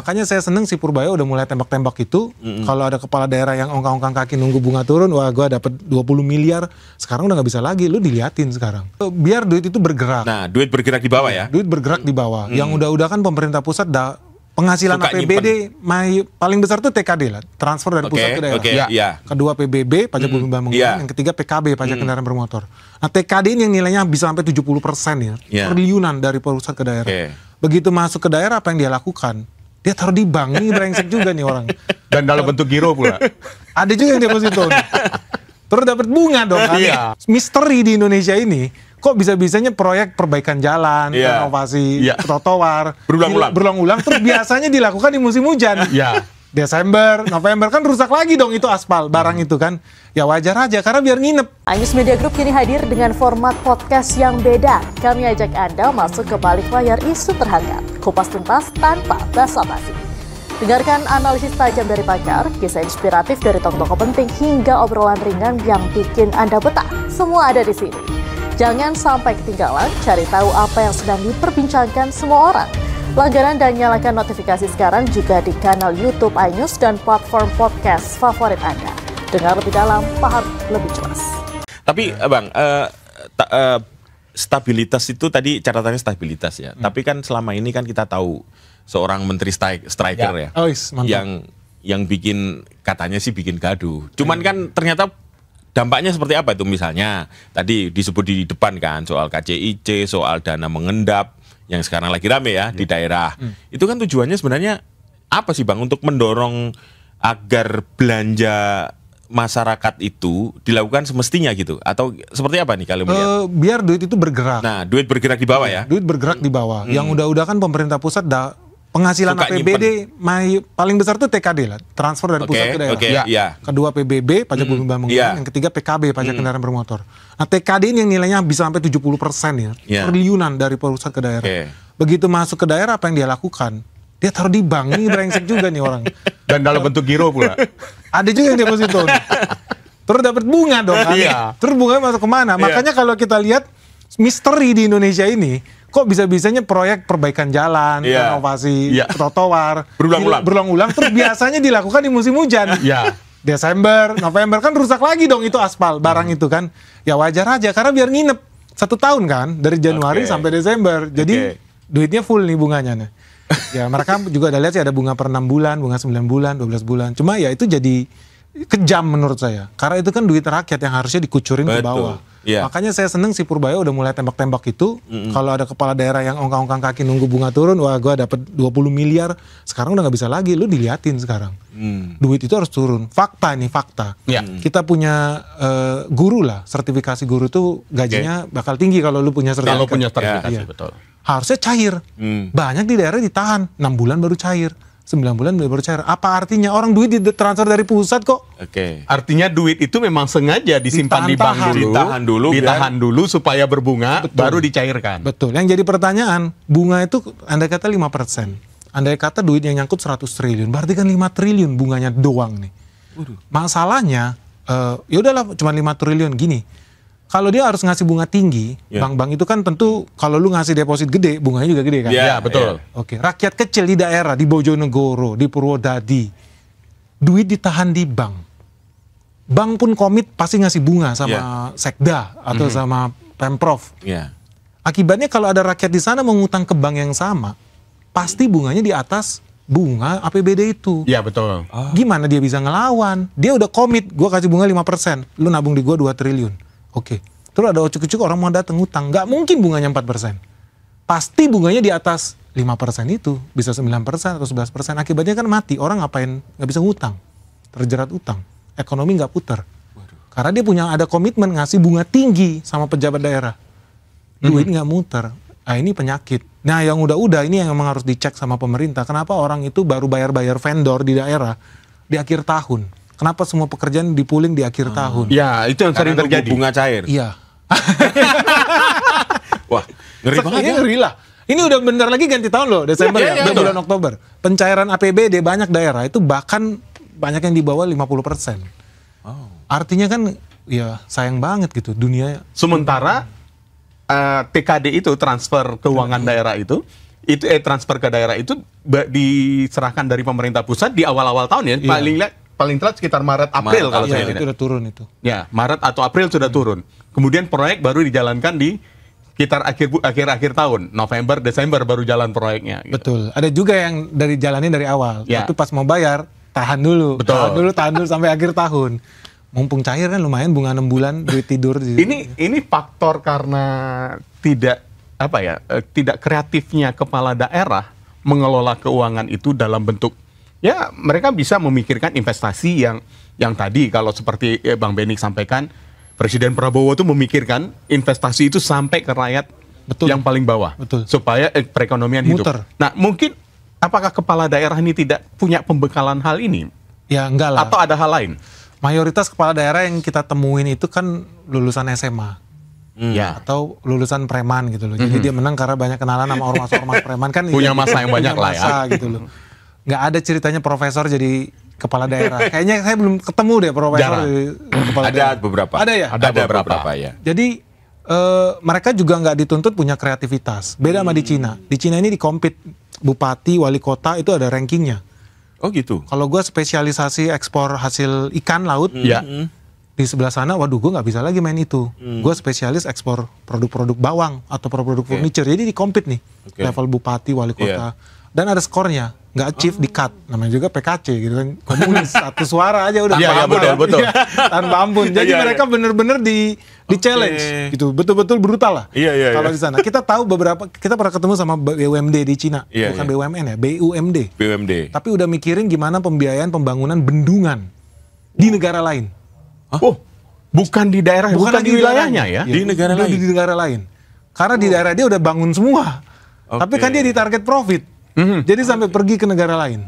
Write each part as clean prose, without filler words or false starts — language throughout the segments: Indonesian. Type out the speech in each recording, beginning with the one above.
Makanya saya seneng si Purbaya udah mulai tembak-tembak itu. Kalau ada kepala daerah yang ongkang-ongkang kaki nunggu bunga turun, wah gue dapet 20 miliar. Sekarang udah gak bisa lagi, lu diliatin sekarang. Biar duit itu bergerak. Nah, duit bergerak di bawah ya? Duit bergerak di bawah. Yang udah-udah kan pemerintah pusat penghasilan Suka APBD paling besar tuh TKD lah, transfer dari pusat ke daerah. Kedua PBB, pajak bumi bangunan, yang ketiga PKB, pajak kendaraan bermotor. Nah TKD ini yang nilainya bisa sampai 70% ya, triliunan dari pusat ke daerah. Begitu masuk ke daerah apa yang dia lakukan? Dia taruh di bank, ini brengsek juga nih orang. Dan dalam bentuk giro pula. Ada juga yang deposito. Terus dapat bunga dong kan. Misteri di Indonesia ini, kok bisa-bisanya proyek perbaikan jalan, renovasi, trotoar, berulang-ulang, terus biasanya dilakukan di musim hujan. Desember, November, kan rusak lagi dong itu aspal, barang itu kan. Ya wajar aja, karena biar nginep. iNews Media Group kini hadir dengan format podcast yang beda. Kami ajak Anda masuk ke balik layar isu terhangat. Kupas tuntas tanpa basa-basi. Dengarkan analisis tajam dari pakar, kisah inspiratif dari tokoh-tokoh penting, hingga obrolan ringan yang bikin Anda betah. Semua ada di sini. Jangan sampai ketinggalan, cari tahu apa yang sedang diperbincangkan semua orang. Langganan dan nyalakan notifikasi sekarang juga di kanal YouTube iNews dan platform podcast favorit Anda. Dengar lebih dalam, paham lebih jelas. Tapi Bang, stabilitas itu tadi catatannya stabilitas ya. Tapi kan selama ini kan kita tahu seorang menteri striker ya, yang bikin katanya sih bikin gaduh. Cuman kan ternyata dampaknya seperti apa itu, misalnya tadi disebut di depan kan soal KCIC, soal dana mengendap yang sekarang lagi rame ya di daerah. Itu kan tujuannya sebenarnya apa sih Bang, untuk mendorong agar belanja masyarakat itu dilakukan semestinya gitu, atau seperti apa nih kalau melihat? Biar duit itu bergerak. Nah, duit bergerak di bawah ya? Duit bergerak di bawah. Yang udah-udah kan pemerintah pusat penghasilan APBD paling besar tuh TKD lah, transfer dari pusat ke daerah. Kedua PBB, pajak bumi bangunan, yang ketiga PKB, pajak kendaraan bermotor. Nah TKD ini yang nilainya bisa sampai 70% ya, triliunan dari pusat ke daerah. Begitu masuk ke daerah apa yang dia lakukan? Dia taruh di bank, ini brengsek juga nih orang. Dan dalam bentuk giro pula. Ada juga yang deposito. Terus dapat bunga dong kan. Terus bunganya masuk kemana? Makanya kalau kita lihat misteri di Indonesia ini, kok bisa-bisanya proyek perbaikan jalan, renovasi, trotoar, berulang-ulang, terus biasanya dilakukan di musim hujan. Desember, November, kan rusak lagi dong itu aspal, barang itu kan. Ya wajar aja, karena biar nginep 1 tahun kan, dari Januari sampai Desember. Jadi duitnya full nih bunganya nih. Ya mereka juga ada lihat sih ada bunga per 6 bulan, bunga 9 bulan, 12 bulan. Cuma ya itu jadi kejam menurut saya. Karena itu kan duit rakyat yang harusnya dikucurin ke bawah. Makanya saya seneng si Purbaya udah mulai tembak-tembak itu. Kalau ada kepala daerah yang ongkang-ongkang kaki nunggu bunga turun, wah gue dapet 20 miliar. Sekarang udah gak bisa lagi, lu diliatin sekarang. Duit itu harus turun. Fakta nih, fakta. Kita punya guru lah, sertifikasi guru tuh gajinya bakal tinggi kalau lu punya sertifikasi. Kalau punya sertifikasi, betul. Harusnya cair. Banyak di daerah ditahan, 6 bulan baru cair. 9 bulan baru cair. Apa artinya? Orang duit ditransfer dari pusat kok. Artinya duit itu memang sengaja disimpan di bank dulu. Ditahan dulu supaya berbunga, baru dicairkan. Betul. Yang jadi pertanyaan, bunga itu andai kata 5%. Andai kata duit yang nyangkut 100 triliun. Berarti kan 5 triliun bunganya doang nih. Masalahnya, ya udahlah cuma 5 triliun gini. Kalau dia harus ngasih bunga tinggi, bank-bank itu kan tentu kalau lu ngasih deposit gede, bunganya juga gede kan? Iya, betul. Oke, rakyat kecil di daerah, di Bojonegoro, di Purwodadi, duit ditahan di bank. Bank pun komit pasti ngasih bunga sama Sekda atau sama Pemprov. Akibatnya kalau ada rakyat di sana mengutang ke bank yang sama, pasti bunganya di atas bunga APBD itu. Iya, betul. Gimana dia bisa ngelawan? Dia udah komit, gua kasih bunga 5%, lu nabung di gua 2 triliun. Oke, terus ada ucuk-ucuk orang mau datang ngutang, nggak mungkin bunganya 4%. Pasti bunganya di atas 5% itu, bisa 9% atau 11%. Akibatnya kan mati, orang ngapain nggak bisa ngutang, terjerat utang, ekonomi nggak putar. Karena dia punya ada komitmen ngasih bunga tinggi sama pejabat daerah, duit nggak muter. Nah ini penyakit. Nah yang udah-udah ini yang memang harus dicek sama pemerintah. Kenapa orang itu baru bayar-bayar vendor di daerah di akhir tahun? Kenapa semua pekerjaan dipooling di akhir tahun? Ya, itu yang sering terjadi. Bunga cair. Iya. Wah, ngeri banget ya. Ngeri lah. Ini udah bentar lagi ganti tahun loh, Desember udah bulan Oktober. Pencairan APBD banyak daerah itu bahkan banyak yang di bawah 50%. Artinya kan ya sayang banget gitu dunia. Sementara TKD itu, transfer keuangan daerah itu itu transfer ke daerah itu diserahkan dari pemerintah pusat di awal-awal tahun ya. Paling telat sekitar Maret April kalau saya lihat. Itu udah turun itu. Ya, Maret atau April sudah turun. Kemudian proyek baru dijalankan di sekitar akhir tahun, November, Desember baru jalan proyeknya. Gitu. Betul. Ada juga yang jalannya dari awal, tapi pas mau bayar tahan dulu. Betul. Tahan dulu sampai akhir tahun. Mumpung cair kan lumayan, bunga 6 bulan duit tidur. Ini faktor karena tidak kreatifnya kepala daerah mengelola keuangan itu dalam bentuk ya mereka bisa memikirkan investasi yang tadi kalau seperti Bang Benik sampaikan, Presiden Prabowo itu memikirkan investasi itu sampai ke rakyat yang paling bawah. Betul. Supaya perekonomian hidup. Nah, mungkin apakah kepala daerah ini tidak punya pembekalan hal ini? Ya enggak lah. Atau ada hal lain? Mayoritas kepala daerah yang kita temuin itu kan lulusan SMA. Atau lulusan preman gitu loh. Jadi dia menang karena banyak kenalan sama ormas-ormas preman kan. Punya masa yang banyak lah ya. Gitu loh. Nggak ada ceritanya profesor jadi kepala daerah. Kayaknya saya belum ketemu deh profesor jadi kepala daerah. Ada beberapa. Ada ya? Ada beberapa ya. Jadi mereka juga nggak dituntut punya kreativitas. Beda sama di Cina. Di Cina ini di-compete bupati, wali kota itu ada rankingnya. Oh gitu. Kalau gue spesialisasi ekspor hasil ikan laut. Di sebelah sana, waduh gue nggak bisa lagi main itu. Gue spesialis ekspor produk-produk bawang atau produk furniture. Jadi di-compete nih, level bupati, wali kota. Dan ada skornya, nggak achieve di-cut. Namanya juga PKC gitu kan. Komunis, satu suara aja udah. Iya, betul. Tanpa ampun. Jadi mereka bener-bener di-challenge gitu. Betul-betul brutal lah. Kalau di sana. Kita tahu kita pernah ketemu sama BUMD di Cina. Bukan BUMN ya, BUMD. Tapi udah mikirin gimana pembiayaan pembangunan bendungan di negara lain. Oh, bukan di daerah, bukan di wilayahnya ya? Di negara lain. Di negara lain. Karena di daerah dia udah bangun semua. Tapi kan dia di target profit. Jadi sampai pergi ke negara lain.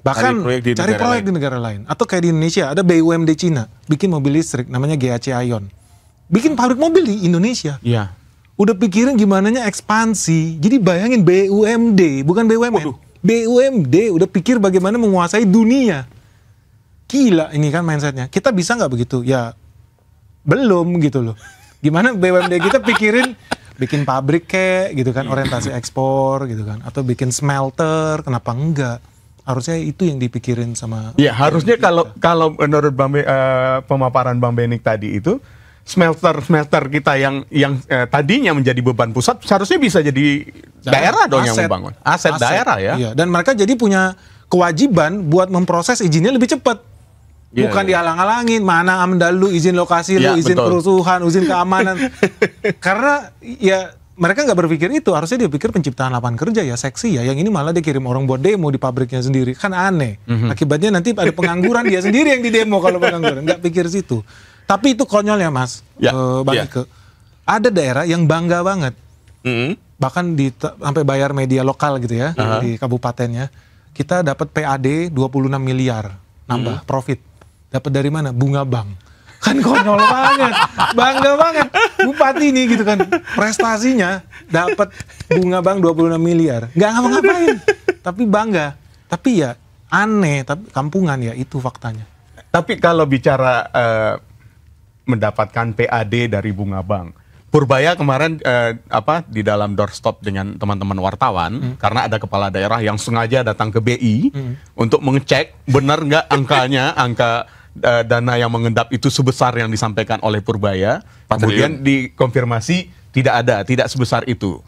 Bahkan cari proyek di negara lain. Atau kayak di Indonesia, ada BUMD Cina. Bikin mobil listrik, namanya GAC Aion. Bikin pabrik mobil di Indonesia. Iya. Udah pikirin gimananya ekspansi. Jadi bayangin BUMD, bukan BUMN. BUMD udah pikir bagaimana menguasai dunia. Gila ini kan mindsetnya. Kita bisa nggak begitu? Ya belum gitu loh. Gimana BUMD kita pikirin bikin pabrik kayak gitu kan, orientasi ekspor gitu kan, atau bikin smelter, kenapa enggak? Harusnya itu yang dipikirin sama. Ya harusnya kalau menurut pemaparan Bang Benik tadi itu smelter kita yang tadinya menjadi beban pusat seharusnya bisa jadi daerah dong yang membangun. Aset daerah ya. Iya. Dan mereka jadi punya kewajiban buat memproses izinnya lebih cepat. Bukan dihalang-halangin, mana amdal lu, izin lokasi lu, izin kerusuhan, izin keamanan. Karena ya mereka nggak berpikir itu, harusnya dia pikir penciptaan lapangan kerja ya, seksi ya. Yang ini malah dia kirim orang buat demo di pabriknya sendiri, kan aneh. Akibatnya nanti ada pengangguran, dia sendiri yang di demo kalau pengangguran, nggak pikir situ. Tapi itu konyol ya Mas, Bang Ike. Ada daerah yang bangga banget, bahkan sampai bayar media lokal gitu ya, di kabupatennya. Kita dapat PAD 26 miliar, nambah profit. Dapat dari mana? Bunga bank. Kan konyol banget. Bangga banget. Bupati ini gitu kan. Prestasinya dapat bunga bank 26 miliar. Nggak ngapa-ngapain. Tapi bangga. Tapi ya aneh. Tapi kampungan ya itu faktanya. Tapi kalau bicara mendapatkan PAD dari bunga bank. Purbaya kemarin di dalam doorstop dengan teman-teman wartawan karena ada kepala daerah yang sengaja datang ke BI untuk mengecek benar nggak angka dana yang mengendap itu sebesar yang disampaikan oleh Purbaya. Kemudian dikonfirmasi tidak sebesar itu.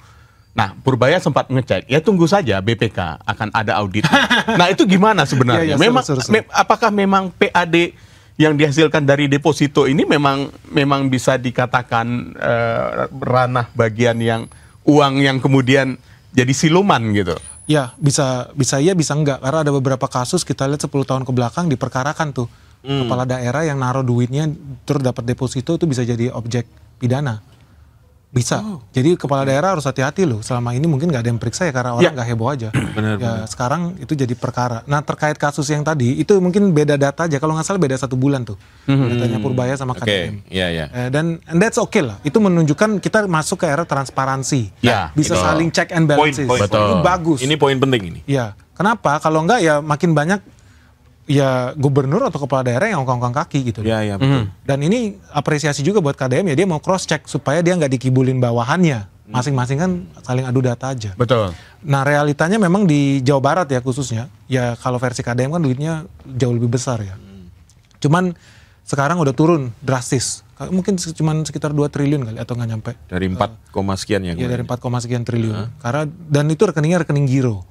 Nah, Purbaya sempat ngecek, ya tunggu saja BPK akan ada audit. Nah, itu gimana sebenarnya? Apakah memang PAD yang dihasilkan dari deposito ini memang bisa dikatakan ranah bagian yang uang yang kemudian jadi siluman gitu? Ya, bisa iya, bisa enggak. Karena ada beberapa kasus kita lihat 10 tahun ke belakang diperkarakan tuh. Kepala daerah yang naruh duitnya terus dapat deposito itu bisa jadi objek pidana. Bisa. Jadi kepala daerah harus hati-hati loh. Selama ini mungkin nggak ada yang periksa ya karena orang nggak heboh aja. Benar. Sekarang itu jadi perkara. Nah terkait kasus yang tadi itu mungkin beda data aja. Kalau nggak salah beda 1 bulan tuh. Datanya Purbaya sama KDM. Dan that's okay lah. Itu menunjukkan kita masuk ke era transparansi. Bisa saling check and balances. Itu bagus. Ini poin penting ini. Ya. Kenapa? Kalau nggak ya makin banyak ya gubernur atau kepala daerah yang ongkang kaki gitu. Betul. Dan ini apresiasi juga buat KDM ya, dia mau cross check supaya dia nggak dikibulin bawahannya. Masing-masing kan saling adu data aja. Betul. Nah realitanya memang di Jawa Barat ya khususnya, ya kalau versi KDM kan duitnya jauh lebih besar ya. Cuman sekarang udah turun drastis. Mungkin cuma sekitar 2 triliun kali atau nggak nyampe. Dari 4, sekian ya? Ya dari 4, sekian triliun. Karena dan itu rekeningnya rekening giro.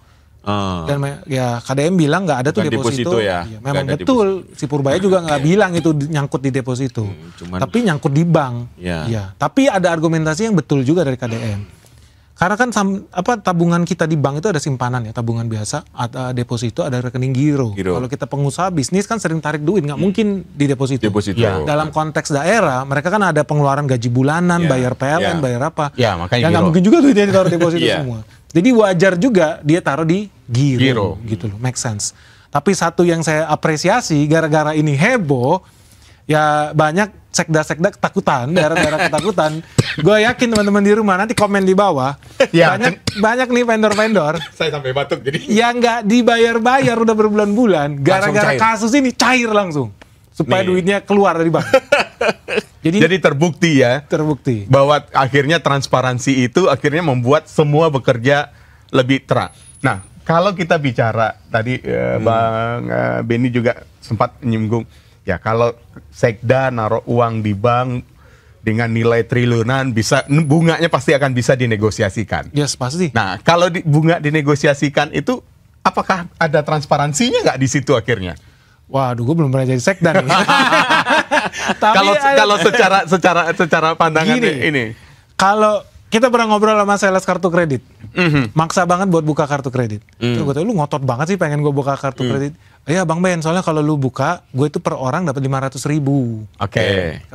Dan ya KDM bilang nggak ada tuh deposito. Ya. Ya, memang betul. Si Purbaya juga nggak bilang itu nyangkut di deposito. Tapi nyangkut di bank. Ya. Tapi ada argumentasi yang betul juga dari KDM. Karena kan tabungan kita di bank itu ada simpanan ya, tabungan biasa, ada deposito, ada rekening giro. Kalau kita pengusaha bisnis kan sering tarik duit, nggak mungkin di deposito. Ya. Dalam konteks daerah, mereka kan ada pengeluaran gaji bulanan, bayar PLN, bayar apa. Ya, makanya nggak mungkin juga duitnya ditaruh deposito semua. Jadi wajar juga dia taruh di giro. Gitu loh, make sense. Tapi satu yang saya apresiasi, gara-gara ini heboh, ya banyak sekda-sekda ketakutan, daerah-daerah ketakutan. Gue yakin teman-teman di rumah nanti komen di bawah. Ya. Banyak nih vendor-vendor. Saya sampai batuk jadi. Yang nggak dibayar-bayar udah berbulan-bulan, gara-gara kasus ini cair langsung, supaya duitnya keluar dari bank. Jadi terbukti ya. Terbukti. Bahwa akhirnya transparansi itu akhirnya membuat semua bekerja lebih terang. Nah, kalau kita bicara tadi Bang Benny juga sempat menyinggung. Ya kalau sekda naruh uang di bank dengan nilai triliunan bisa bunganya pasti akan bisa dinegosiasikan. Yes, pasti. Nah kalau bunga dinegosiasikan itu apakah ada transparansinya nggak di situ akhirnya? Waduh, gue belum pernah jadi sekda nih. Kalau secara pandangan ini. Kalau kita pernah ngobrol sama sales kartu kredit, maksa banget buat buka kartu kredit. Terus gue tanya, lu ngotot banget sih pengen gue buka kartu kredit. Iya Bang Ben, soalnya kalau lu buka, gue itu per orang dapat 500.000. Oke.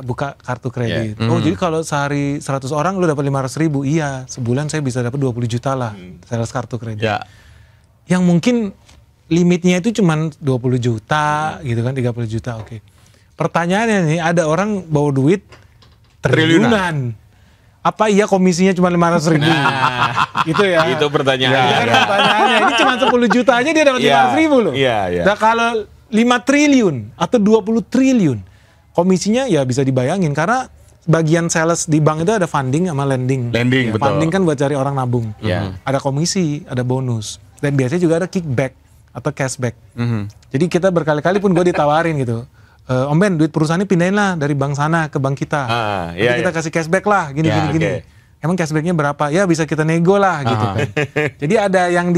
Buka kartu kredit. Oh jadi kalau sehari 100 orang lu dapat 500.000. Iya, sebulan saya bisa dapat 20 juta lah sales kartu kredit. Ya. Yang mungkin limitnya itu cuma 20 juta gitu kan, 30 juta. Oke. Pertanyaannya nih, ada orang bawa duit triliunan. Apa iya komisinya cuma 500.000? Gitu ya. Itu pertanyaan. Pertanyaannya ini cuma 10 juta aja dia dapat 500.000 loh. Nah kalau 5 triliun atau 20 triliun komisinya ya bisa dibayangin karena bagian sales di bank itu ada funding sama lending. Betul. Funding kan buat cari orang nabung. Ada komisi, ada bonus. Dan biasanya juga ada kickback atau cashback. Jadi kita berkali-kali pun gue ditawarin gitu. Om Ben, duit perusahaan ini pindahin lah dari bank sana ke bank kita. Nanti kita kasih cashback lah, gini. Emang cashbacknya berapa? Ya bisa kita nego lah gitu kan. Jadi ada yang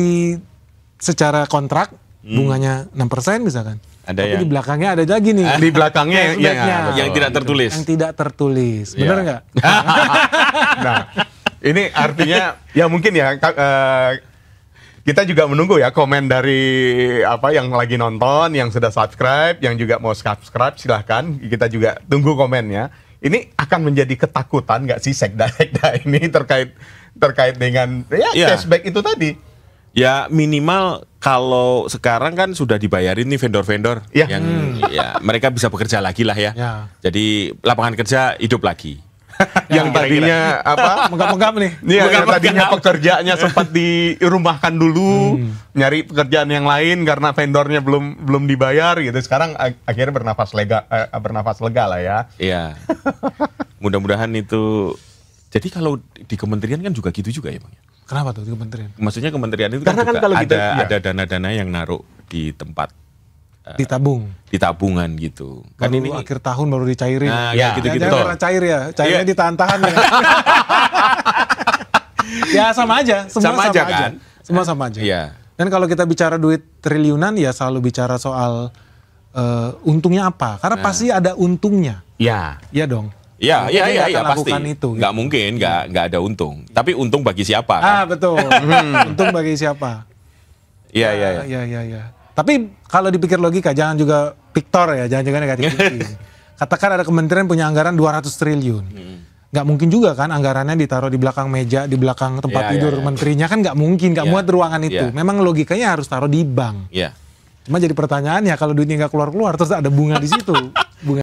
secara kontrak bunganya 6% misalkan. Tapi di belakangnya ada lagi nih. Di belakangnya yang tidak tertulis. Yang tidak tertulis. Bener nggak? Nah, ini artinya ya mungkin ya kita juga menunggu ya komen dari yang lagi nonton, yang sudah subscribe, yang juga mau subscribe silahkan. Kita juga tunggu komennya. Ini akan menjadi ketakutan nggak sih sekda-sekda ini terkait dengan cashback itu tadi? Ya minimal kalau sekarang kan sudah dibayarin nih vendor-vendor yang mereka bisa bekerja lagi lah ya. Jadi lapangan kerja hidup lagi. Yang tadinya menggap-menggap nih. Yang tadinya pekerjaannya sempat dirumahkan dulu, nyari pekerjaan yang lain karena vendornya belum dibayar gitu. Sekarang akhirnya bernafas lega lah ya. Iya. Mudah-mudahan itu. Jadi kalau di kementerian kan juga gitu juga ya Bang. Kenapa tuh di kementerian? Maksudnya kementerian itu kan juga ada dana-dana yang naruh di tempat di tabungan gitu. Kan ini akhir tahun baru dicairin. Nah, ya gitu-gitu. Jangan cair ya. Cairnya ditahan-tahan ya. Ya sama aja, semua sama aja kan. Semua sama aja. Iya. Dan kalau kita bicara duit triliunan ya selalu bicara soal untungnya apa? Karena pasti ada untungnya. Iya. Iya dong. Iya pasti. Itu, nggak mungkin nggak ada untung. Tapi untung bagi siapa? Kan? Betul. Untung bagi siapa? Iya. Tapi kalau dipikir logika, jangan juga piktor ya, jangan negatif thinking. Katakan ada kementerian punya anggaran 200 triliun. Nggak mungkin juga kan anggarannya ditaruh di belakang meja, di belakang tempat tidur menterinya kan nggak mungkin, nggak muat ruangan itu. Memang logikanya harus taruh di bank. Cuma jadi pertanyaannya kalau duitnya nggak keluar-keluar terus ada bunga di situ.